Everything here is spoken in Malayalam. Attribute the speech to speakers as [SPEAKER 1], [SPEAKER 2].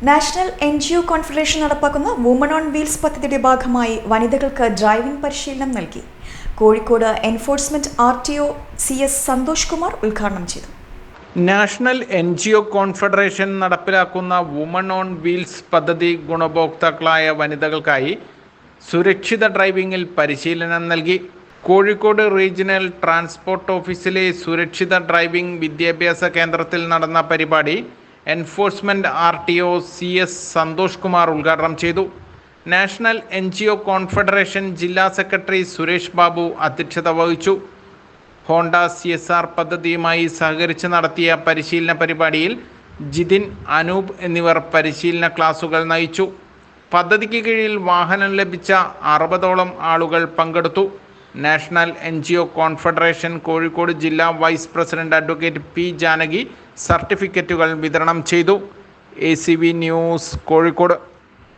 [SPEAKER 1] നാഷണൽ NGO കോൺഫെഡറേഷൻ നടപ്പാക്കുന്ന വുമൺ ഓൺ വീൽസ് പദ്ധതിയുടെ ഭാഗമായി വനിതകൾക്ക് ഡ്രൈവിംഗ് പരിശീലനം നൽകി. Kozhikode enforcement RTO CS Santhosh Kumar ഉദ്ഘാടനം ചെയ്തു.
[SPEAKER 2] നാഷണൽ NGO കോൺഫെഡറേഷൻ നടപ്പിലാക്കുന്ന വുമൺ ഓൺ വീൽസ് പദ്ധതി ഗുണഭോക്താക്കളായ വനിതകൾക്കായി സുരക്ഷിത ഡ്രൈവിംഗിൽ പരിശീലനം നൽകി. കോഴിക്കോട് റീജിയണൽ ട്രാൻസ്പോർട്ട് ഓഫീസിലെ സുരക്ഷിത ഡ്രൈവിംഗ് വിദ്യാഭ്യാസ കേന്ദ്രത്തിൽ നടന്ന പരിപാടി enforcement RTO CS Santhosh Kumar ഉദ്ഘാടനം ചെയ്തു. നാഷണൽ NGO കോൺഫെഡറേഷൻ ജില്ലാ സെക്രട്ടറി സുരേഷ് ബാബു അധ്യക്ഷത വഹിച്ചു. ഹോണ്ട CSR പദ്ധതിയുമായി സഹകരിച്ച് നടത്തിയ പരിശീലന പരിപാടിയിൽ ജിതിൻ, അനൂപ് എന്നിവർ പരിശീലന ക്ലാസുകൾ നയിച്ചു. പദ്ധതിക്ക് കീഴിൽ വാഹനം ലഭിച്ച 60ഓളം ആളുകൾ പങ്കെടുത്തു. നാഷണൽ NGO കോൺഫെഡറേഷൻ കോഴിക്കോട് ജില്ലാ vice president advocate P Janaki സർട്ടിഫിക്കറ്റുകൾ വിതരണം ചെയ്തു. ACV news, Kozhikode.